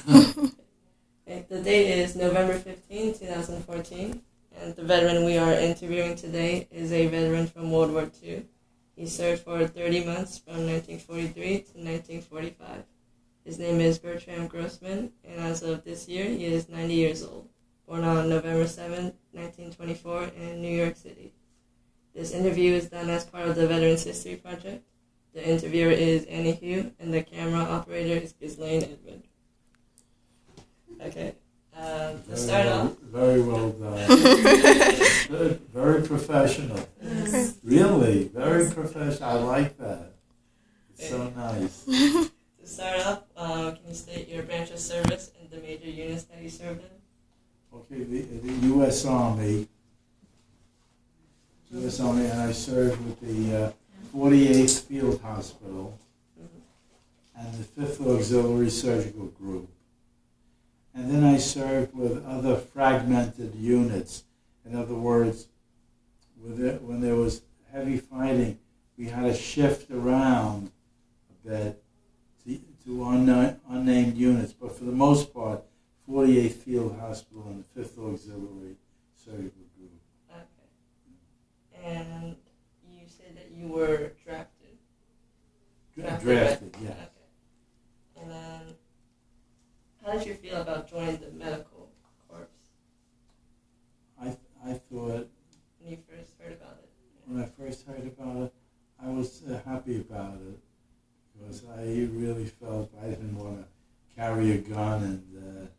Okay, the date is November 15, 2014, and the veteran we are interviewing today is a veteran from World War II. He served for 30 months from 1943 to 1945. His name is Bertram Grossman, and as of this year, he is 90 years old, born on November 7, 1924 in New York City. This interview is done as part of the Veterans History Project. The interviewer is Annie Hugh, and the camera operator is Ghislaine Edmund. Okay, to start off. Very well done. Very professional. Yes. Really, very professional. I like that. It's so nice. To start off, can you state your branch of service and the major units that you served in? Okay, the U.S. Army. U.S. Army, and I served with the 48th Field Hospital and the 5th Auxiliary Surgical Group. And then I served with other fragmented units. In other words, when there was heavy fighting, we had to shift around a bit to unnamed units. But for the most part, 48th Field Hospital and the 5th Auxiliary Surgical Group. Okay. And you said that you were drafted? Drafted, yes. Okay. And then, how did you feel about joining the medical corps I thought, when you first heard about it? when I first heard about it, I was happy about it because I really felt I didn't want to carry a gun and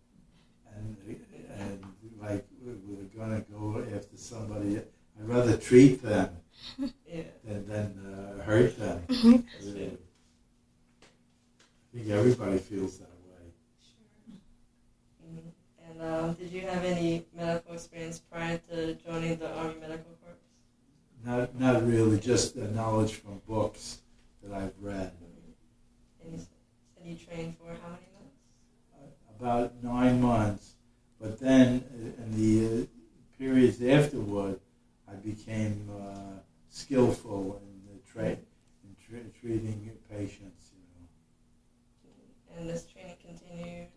like with a gun and go after somebody. I'd rather treat them than hurt them. Really. I think everybody feels that way. Mm-hmm. And did you have any medical experience prior to joining the Army Medical Corps? Not really, just the knowledge from books that I've read. And you said you trained for how many months? About 9 months, but then in the periods afterward, I became skillful in treating patients. And this training continued,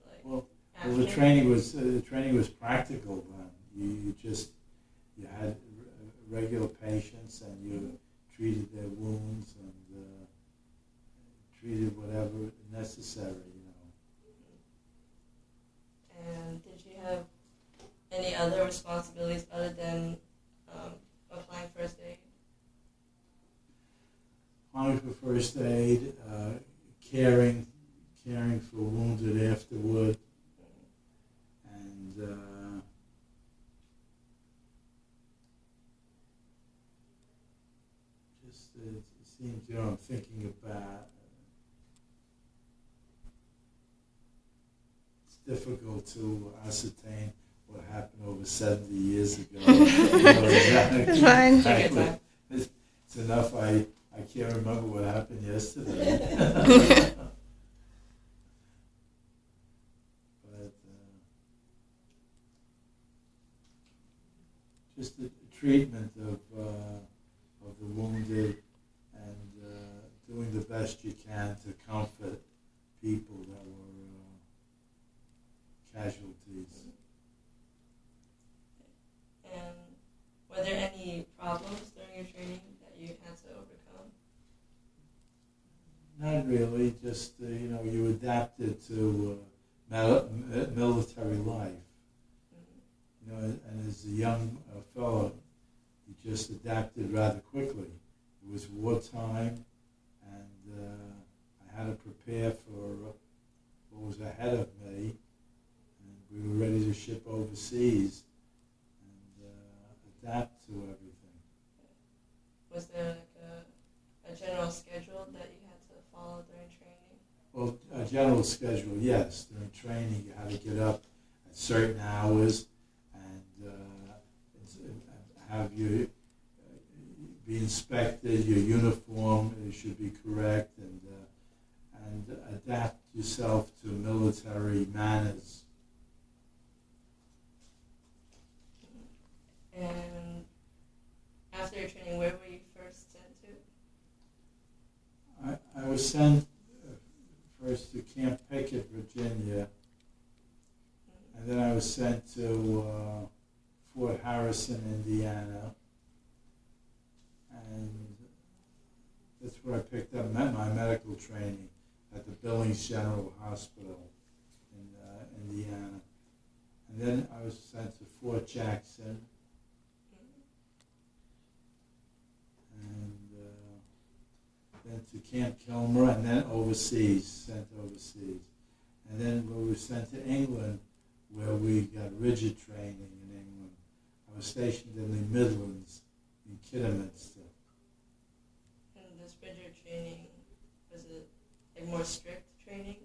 like, Well, after? the training was practical then. You had regular patients and you treated their wounds and treated whatever necessary. And did you have any other responsibilities other than applying first aid? Applying for first aid, caring for wounded afterward, and just it seems, I'm thinking about. It's difficult to ascertain what happened over 70 years ago. It's fine. Take your time. It's enough. I can't remember what happened yesterday. Just the treatment of the wounded and doing the best you can to comfort people that were casualties. And were there any problems during your training that you had to overcome? Not really. Just you adapted to military life. And as a young fellow, he just adapted rather quickly. It was wartime, and I had to prepare for what was ahead of me, and we were ready to ship overseas and adapt to everything. Was there like a general schedule that you had to follow during training? Well, a general schedule, yes. During training, you had to get up at certain hours have you be inspected, your uniform should be correct, and adapt yourself to military manners. And after your training, where were you first sent to? I was sent first to Camp Pickett, Virginia, And then I was sent to Fort Harrison, Indiana. And that's where I picked up my medical training at the Billings General Hospital in Indiana. And then I was sent to Fort Jackson. And then to Camp Kilmer, and then sent overseas. And then we were sent to England, where we got rigid training in England. I was stationed in the Midlands, in Kidderminster. And this rigid training, was it like more strict training?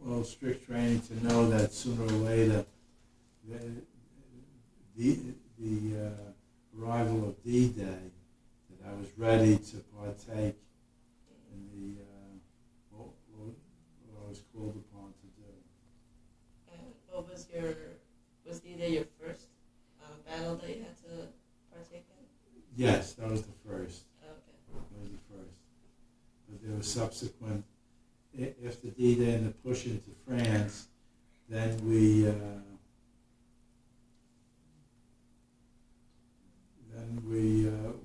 Well, strict training to know that sooner or later, the arrival of D-Day, that I was ready to partake in what I was called upon to do. And what was D-Day your first battle that you had to partake in? Yes, that was the first. Okay. That was the first. But there was subsequent, after D-Day and the push into France, then we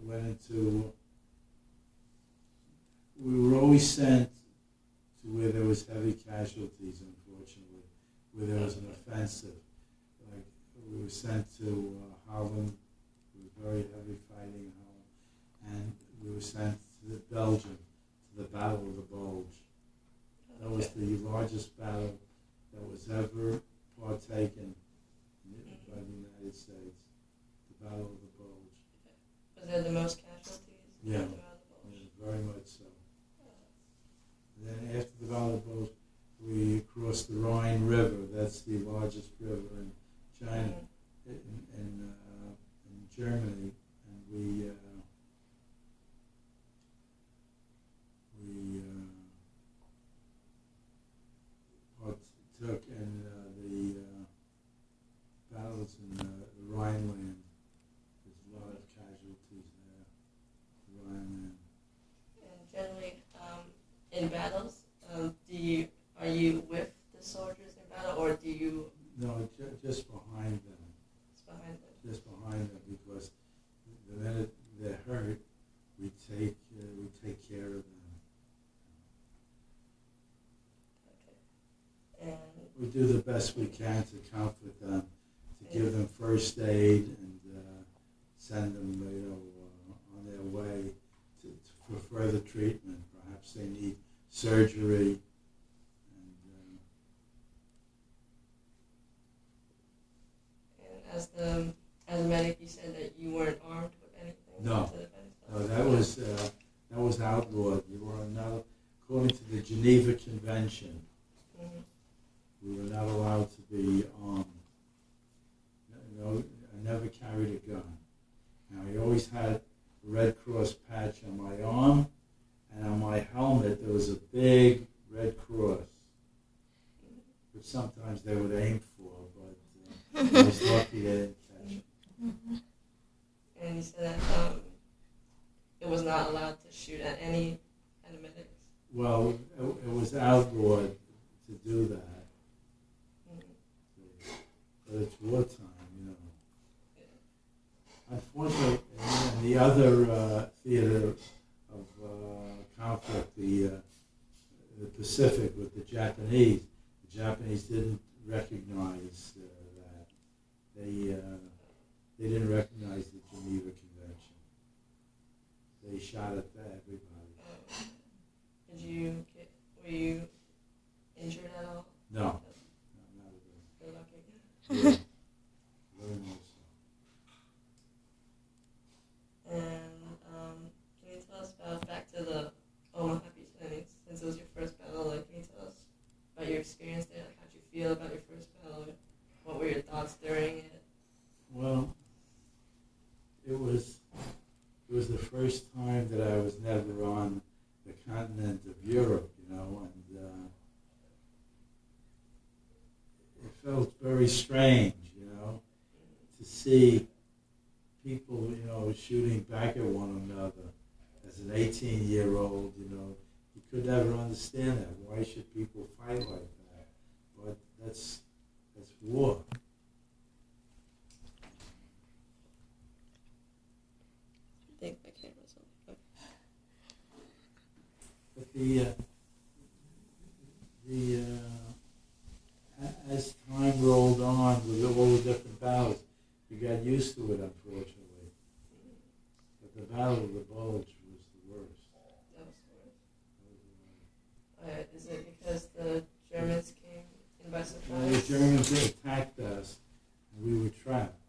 went into, we were always sent to where there was heavy casualties, unfortunately, where there was an offensive. Like, we were sent to Holland, there was very heavy fighting in Holland, and we were sent to Belgium, to the Battle of the Bulge. That was the largest battle that was ever partaken by the United States, the Battle of the Bulge. Was there the most casualties? Yeah. At the Battle of the Bulge? Yeah, very much so. And then after the Battle of the Bulge, we crossed the Rhine River. That's the largest river in China, in Germany, and we partook in the battles in the Rhineland. There's a lot of casualties there, the Rhineland. And generally, in battles, are you with the soldiers in battle, or do you? No, just behind them. It's behind them. Just behind them, because the minute they're hurt, we take care of them. Okay. And We do the best we can to comfort them, to give them first aid, and send them, on their way for further treatment. Perhaps they need surgery. And as a medic, you said that you weren't armed with anything. No. To defend No, yourself. that was outlawed. You were not, according to the Geneva Convention, we were not allowed to be armed. No, I never carried a gun. Now, I always had a Red Cross patch on my arm, and on my helmet there was a big Red Cross, which sometimes they would aim for, but I was lucky they didn't catch it. And you said that it was not allowed to shoot at any medics. Well, it was outlawed to do that. But it's wartime, Unfortunately, in the other theater of conflict, the Pacific with the Japanese didn't recognize that. They didn't recognize the Geneva Convention. They shot at everybody. Were you injured at all? No, not You're lucky. at all. Very much so. And can you tell us back to the Omaha Beach landing, since it was your first battle, can you tell us about your experience there? How'd you feel about your first battle? What were your thoughts during it? Well, it was the first time that I was never on the continent of Europe, and it felt very strange, to see people, shooting back at one another. As an 18-year-old, you could never understand that. Why should people fight like that? But that's war. as time rolled on with all the different battles, you got used to it, unfortunately. But the Battle of the Bulge was the worst. That was the worst. Is it because the Germans came in by surprise? The Germans attacked us, and we were trapped.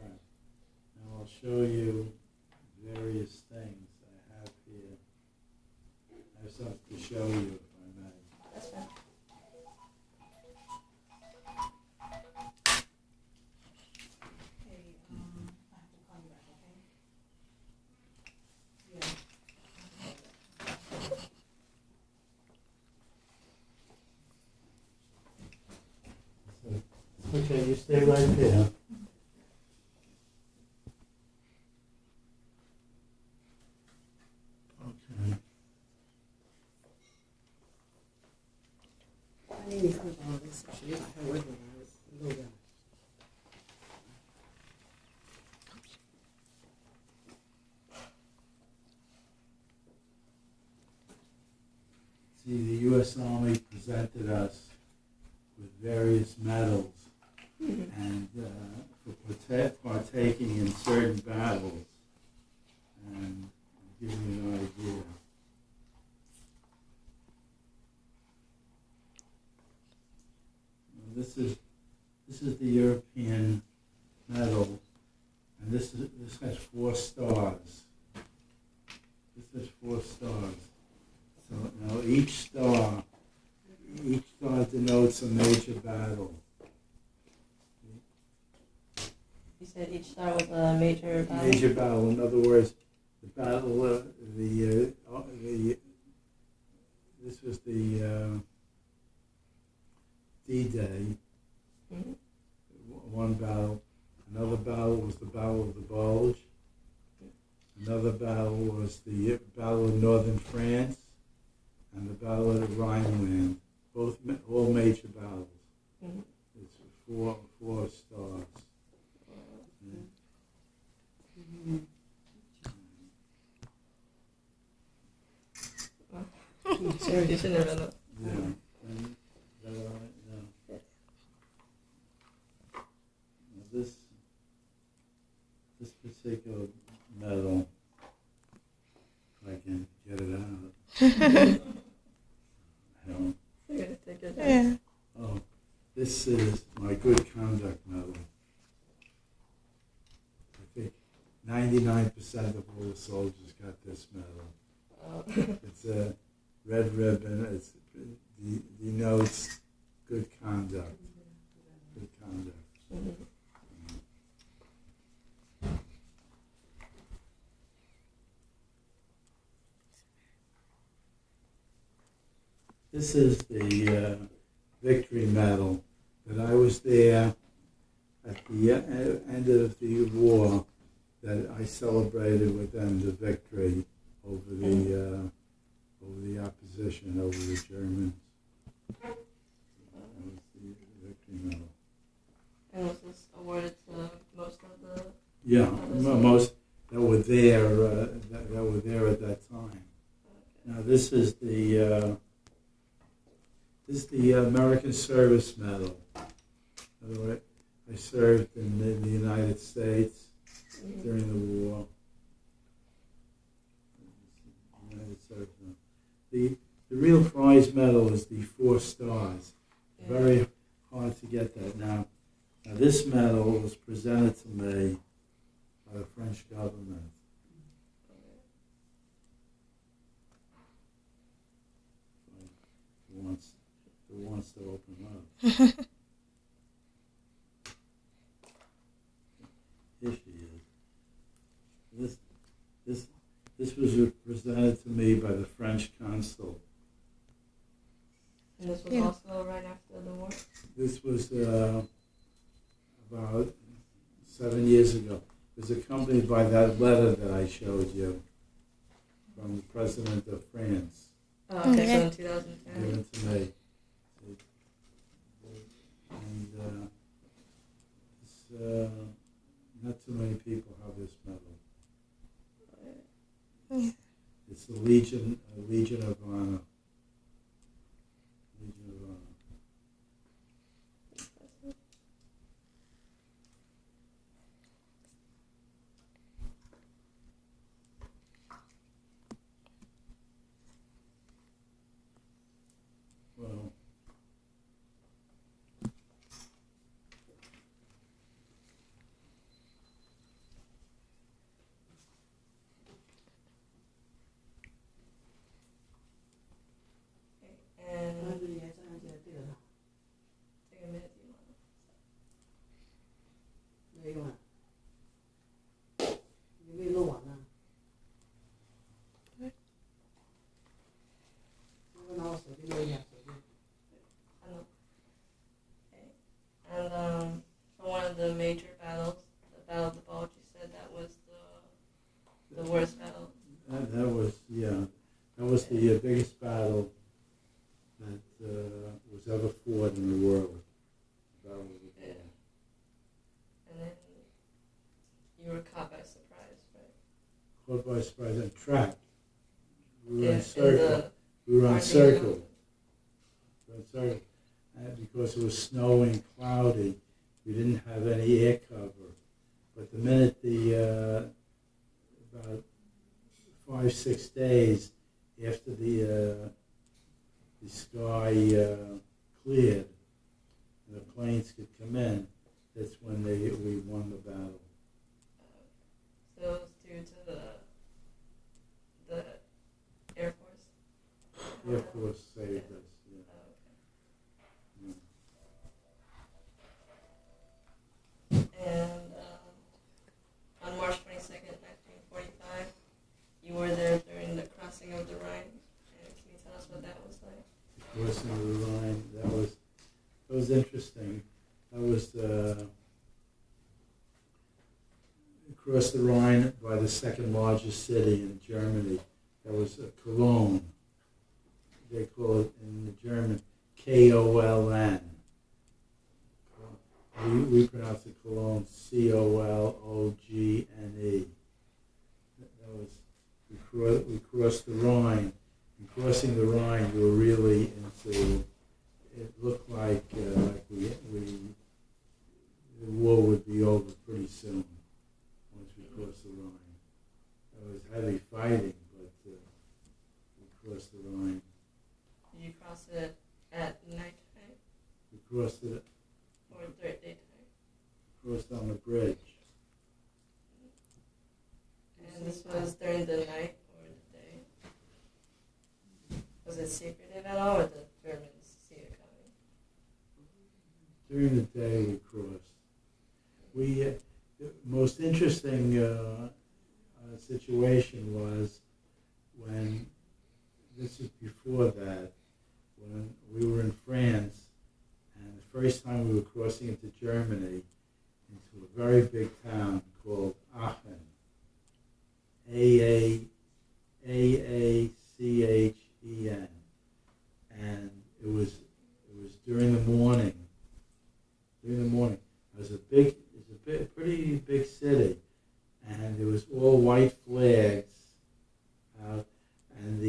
Now I'll show you various things I have here. I have something to show you, if I may. That's fine. Okay, you stay right there. Okay. See, the U.S. Army presented us with various medals and for partaking in certain battles. And I'll give you an idea. This is the European medal, and this has 4 stars. This has 4 stars. So now each star denotes a major battle. You said each star was a major battle? Major battle. In other words, the battle, this was the D-Day, one battle. Another battle was the Battle of the Bulge. Another battle was the Battle of Northern France and the Battle of the Rhineland. All major battles. It's 4 stars. You should never know. Yeah. And, no. Now this particular medal, if I can get it out. I don't. You're going to take it Yeah. Oh, this is my good conduct medal. I think 99% of all the soldiers got this medal. It's a red ribbon. It denotes good conduct. Good conduct. This is the victory medal. That I was there at the end of the war. That I celebrated with them the victory over the opposition, over the Germans. That was the victory medal. And was this awarded to most of the... Yeah, most that were there that were there at that time. Now this is the American Service Medal. In other words, I served in the United States during the war. The real prize medal is the 4 stars. Very hard to get that now. Now this medal was presented to me by the French government. Who wants to open up? Here she is. This was presented to me by the French consul. And this was also right after the war? This was about 7 years ago. It was accompanied by that letter that I showed you from the President of France. Oh, okay, so in 2010. Given to me. And not too many people have this medal. It's the Legion of the biggest battle that was ever fought in the world. Battle of the Yeah. And then you were caught by surprise, right? Caught by surprise and trapped. We were Yeah, encircled. We were parking encircled. lot. We were encircled. And because it was snowing, cloudy, we didn't have any air cover. But the minute about 5-6 days after the sky cleared and the planes could come in, that's when we won the battle. So it was due to the Air Force? Air Force saved us. Yeah. Oh, Yeah. okay. And on March 22nd, 1945, you were there during the crossing of the Rhine. And can you tell us what that was like? Crossing the Rhine, that was interesting. That was across the Rhine by the second largest city in Germany. That was Cologne. They call it in the German Koln. We pronounce it Cologne, Cologne. That was we crossed the Rhine. And crossing the Rhine, you were really into. It looked like the war would be over pretty soon once we crossed the Rhine. It was heavy fighting, but we crossed the Rhine. Did you cross it at nighttime We crossed it. or daytime? Crossed on the bridge. And this was during the night or the day? Was it secretive at all, or did the Germans see it coming? During the day we crossed. The most interesting situation was when, this is before that, when we were in France, and the first time we were crossing into Germany, into a very big town called Aachen. Aacchen. And it was during the morning. It was a pretty big city, and there was all white flags out, and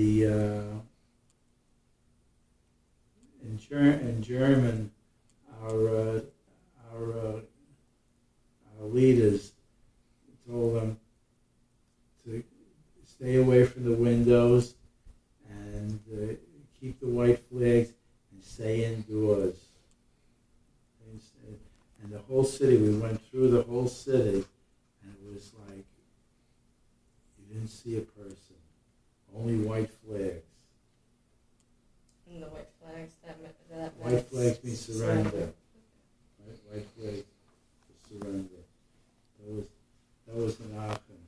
in German, our leaders told them to stay away from the windows and keep the white flags and stay indoors. And the whole city, we went through the whole city, and it was like you didn't see a person, only white flags. And the white flags, that White flags mean surrender. White flags for surrender. That was in Aachen.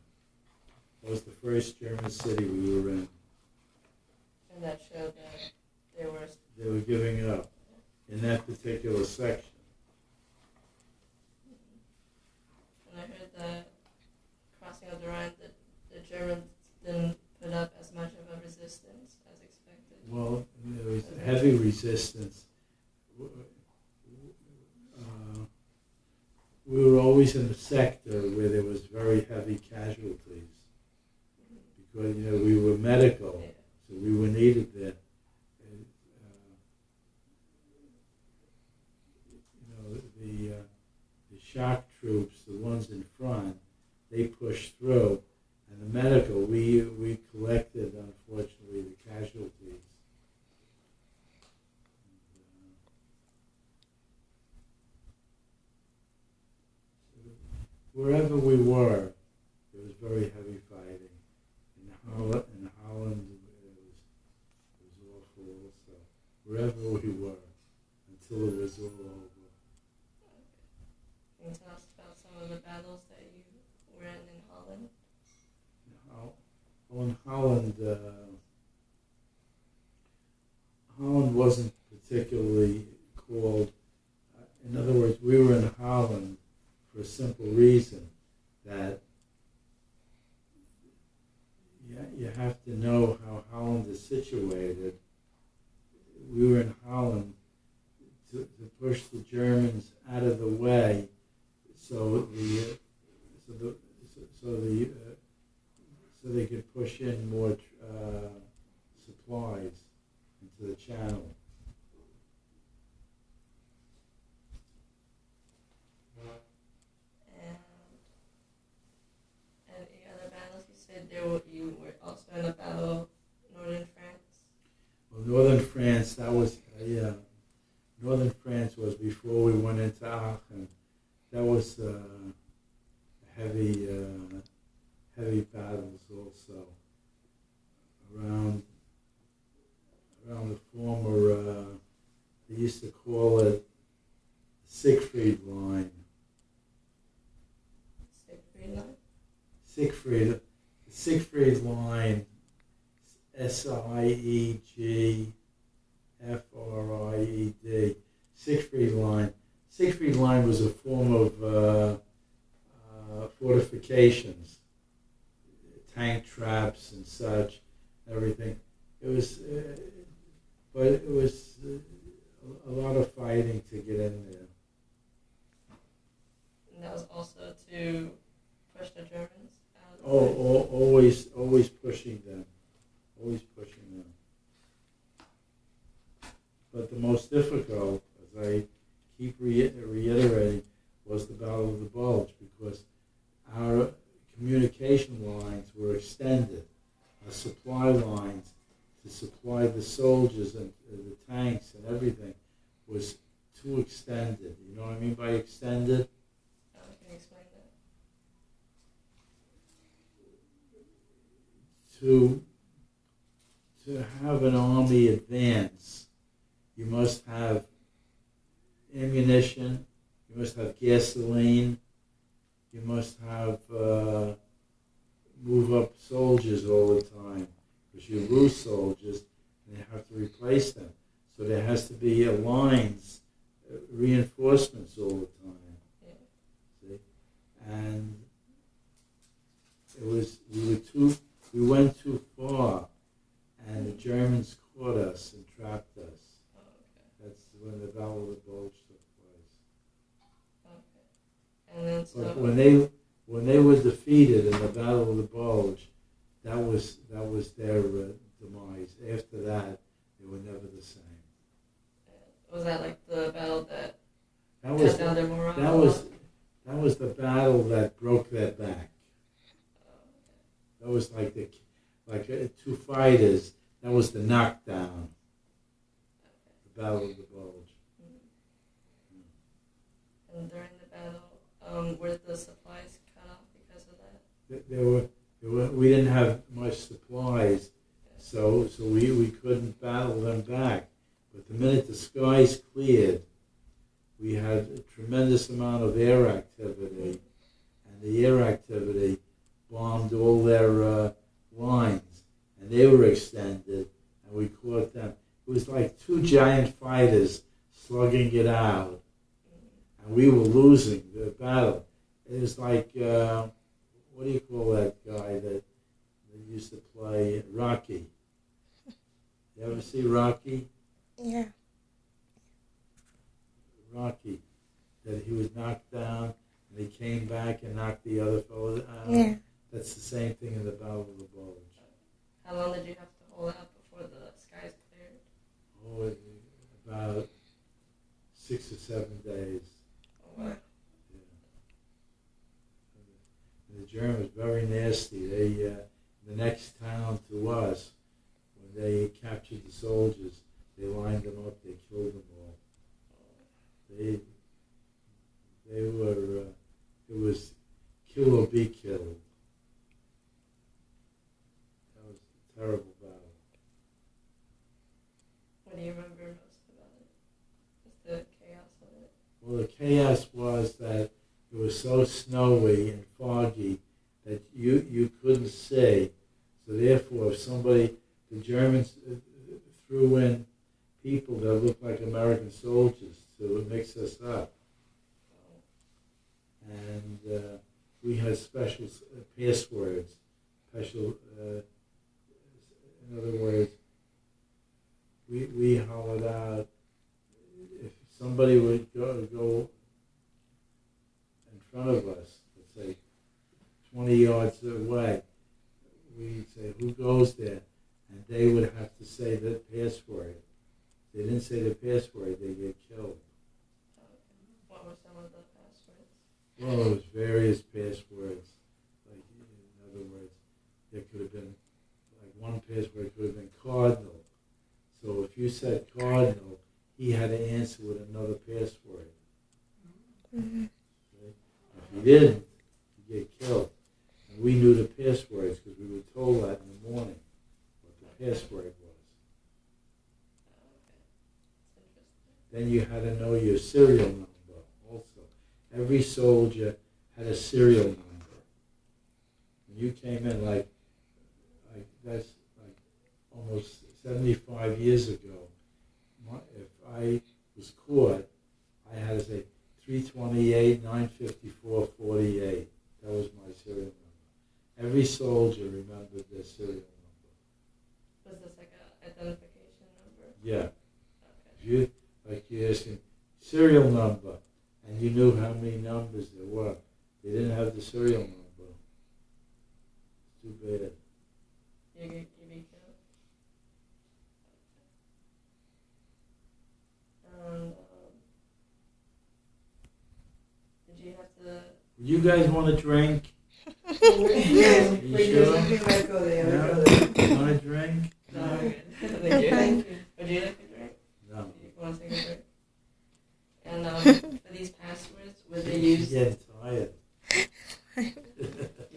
That was the first German city we were in. And that showed that They were giving up in that particular section. And I heard that crossing of the Rhine, the Germans didn't put up as much of a resistance as expected. Well, there was heavy resistance. We were always in a sector where there was very heavy casualties because we were medical, Yeah. so we were needed there. And, the shock troops, the ones in front, they pushed through, and the medical, we collected, unfortunately, the casualties. Wherever we were, there was very heavy fighting. In Holland, it was awful also. Wherever we were, until it was all over. Can you tell us about some of the battles that you were in Holland? In Holland, Holland wasn't particularly called. In other words, we were in Holland for a simple reason that you have to know how Holland is situated. We were in Holland to push the Germans out of the way, so they could push in more supplies into the channel. And any other battles? You said you were also in the Battle of Northern France. Well, Northern France, that was, Northern France was before we went into Aachen. That was heavy battles also around the former, they used to call it Siegfried Line. Siegfried Line? Siegfried Line, Siegfried. Siegfried Line. Siegfried Line was a form of fortifications, tank traps and such, everything. It was, but it was a lot of fighting to get in there. And that was also to push the Germans out of the Oh, always pushing them. Always pushing them. But the most difficult, as I keep reiterating, was the Battle of the Bulge, because our communication lines were extended. Our supply lines to supply the soldiers and the tanks and everything was too extended. You know what I mean by extended? Can you explain that? To have an army advance, you must have ammunition, you must have gasoline, you must have move up soldiers all the time, because you lose soldiers and you have to replace them. So there has to be lines, reinforcements all the time. Yeah. See? And we went too far, and the Germans caught us and trapped us. Oh, okay. That's when the Battle of the Bulge took place. Okay. And then so But when they were defeated in the Battle of the Bulge, that was their demise. After that, they were never the same. was that like the battle that That cut down their morale? that was the battle that broke their back. That was like two fighters. That was the knockdown. The Battle of the Bulge. And during the battle, were the supplies cut off because of that? We didn't have much supplies, so we couldn't battle them back. But the minute the skies cleared, we had a tremendous amount of air activity, and the air activity bombed all their lines, and they were extended, and we caught them. It was like two giant fighters slugging it out, and we were losing the battle. It was like, what do you call that guy that used to play Rocky? You ever see Rocky? Yeah. Rocky, that he was knocked down, and he came back and knocked the other fellow out. Yeah. That's the same thing in the Battle of the Bulge. How long did you have to hold out before the skies cleared? Oh, about 6 or 7 days. Oh, wow. Yeah. And the Germans very nasty. They the next town to us, when they captured the soldiers, they lined them up. They killed them all. They were. It was kill or be killed. That was a terrible battle. What do you remember most about it? Just the chaos of it? Well, the chaos was that it was so snowy and foggy that you couldn't see. So therefore, if the Germans threw in people that looked like American soldiers to mix us up. And we had special passwords, special In other words, we hollowed out, if somebody would go in front of us, let's say 20 yards away, we'd say, who goes there? And they would have to say the password. If they didn't say the password, they get killed. What were some of the passwords? Well, it was various passwords. Like, in other words, there could have been, like, one password could have been cardinal. So if you said cardinal, he had to answer with another password. Mm-hmm. Okay? If he didn't, he'd get killed. And we knew the passwords because we were told that in the morning, what the password was. Then you had to know your serial number also. Every soldier had a serial number. When you came in, like that's like almost 75 years ago, if I was caught, I had to say 328, 954, 48. That was my serial number. Every soldier remembered their serial number. Was this like an identification number? Yeah. Okay. If you, like you're asking, serial number, and you knew how many numbers there were. They didn't have the serial number. It's too bad. You be killed. And did you have to? You guys want a drink? Yeah, You we sure? might go there. Yeah. We go there. Want a drink? No, I'm good. Thank you. Thank you. Would you like a drink? No. You want to take a break? And for these passwords, were they used? You're getting tired. You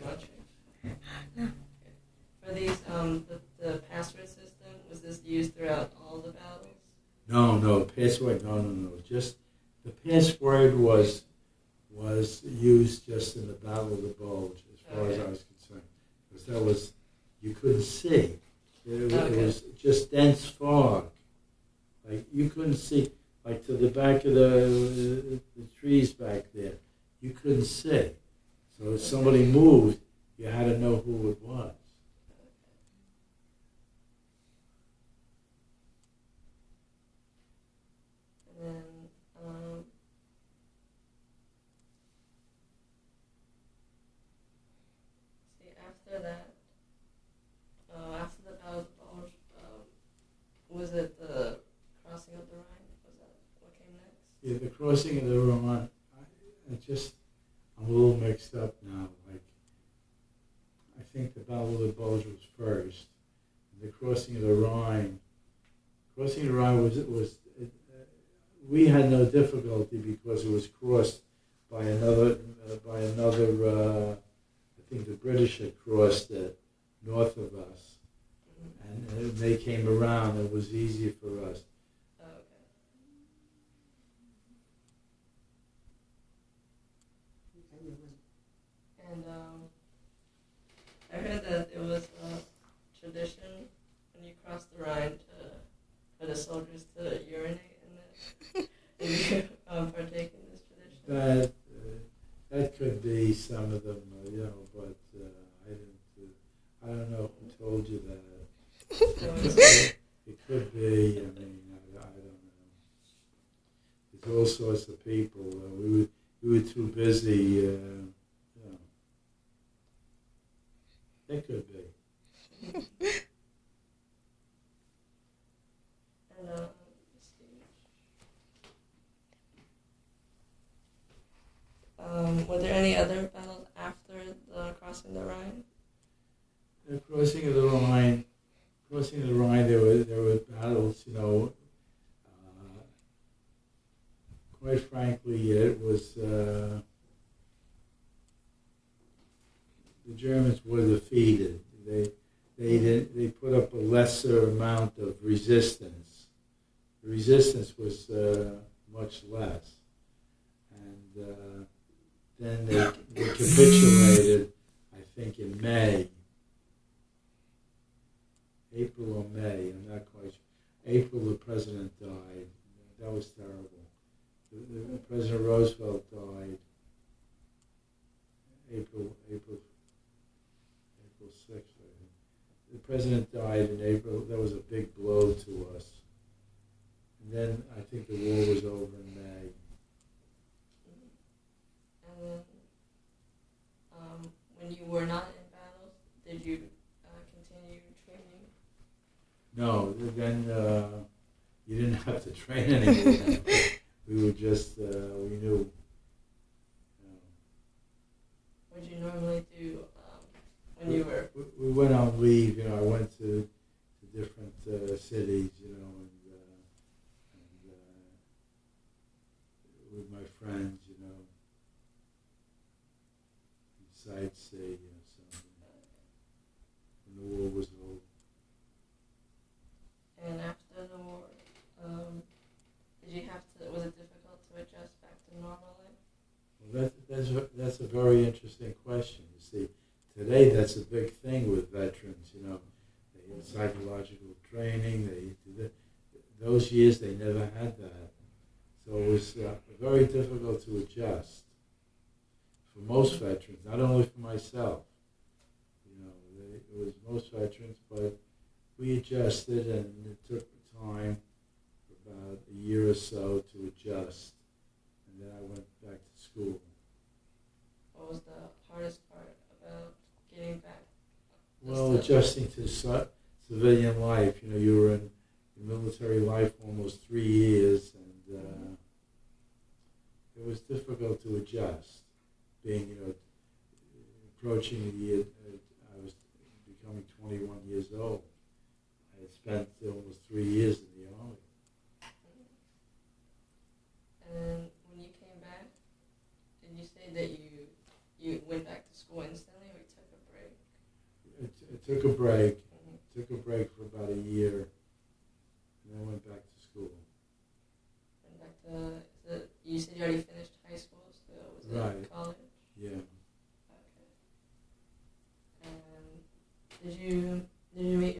want to drink? No. For these, the password system, was this used throughout all the battles? No, password, no. Just, the password was used just in the Battle of the Bulge, as far as I was concerned. Because that was, you couldn't see. It was just dense fog. Like, you couldn't see, like, to the back of the trees back there. You couldn't see. So if somebody moved, you had to know who it was. And then, see, after that, after the Battle of the Bulge, was it the crossing of the Rhine? Was that what came next? Yeah, the crossing of the Rhine, I'm a little mixed up now. Like, I think the Battle of the Bulge was first. The crossing of the Rhine was we had no difficulty because it was crossed by another. I think the British had crossed it north of us, and they came around. It was easy for us. Oh, okay. And I heard that it was a tradition when you cross the Rhine for the soldiers to urinate in it. Did you partake in this tradition? That could be some of them, but I didn't. I don't know who told you that. It could be. I mean, I don't know. There's all sorts of people. We were too busy. It could be. And let's see. Were there any other battles after the crossing the Rhine? The crossing of the Rhine. There were battles. Quite frankly, it was. The Germans were defeated. They put up a lesser amount of resistance. The resistance was much less, and then they capitulated. I think in April or May. I'm not quite sure. April, the president died. That was terrible. President Roosevelt died. April 6th, I think. president died in April. That was a big blow to us. And then I think the war was over in May. And then, when you were not in battles, did you continue training? No, then you didn't have to train anymore. We were just, we knew. What did you normally do when you were? We went on leave, I went to different cities, and with my friends, sightsee, something. When the war was over. And after the war, did you have to? Was it difficult to adjust back to normal life? Well, that's a very interesting question. You see, today that's a big thing with veterans. They had psychological training. Those years they never had that, so it was very difficult to adjust for most veterans. Not only for myself, it was most veterans, but we adjusted, and it took time, about a year or so, to adjust, and then I went back to school. What was the hardest part about getting back? Well, adjusting to civilian life. You were in military life almost 3 years, and it was difficult to adjust. Being, approaching the year, I was becoming 21 years old. I had spent almost 3 years in the Army. And when you came back, did you say that you went back to school instantly, or you took a break? I took a break. Mm-hmm. Took a break for about a year, and then went back to school. Went back to, you said you already finished high school, so was it Right. college? Yeah. Okay. And did you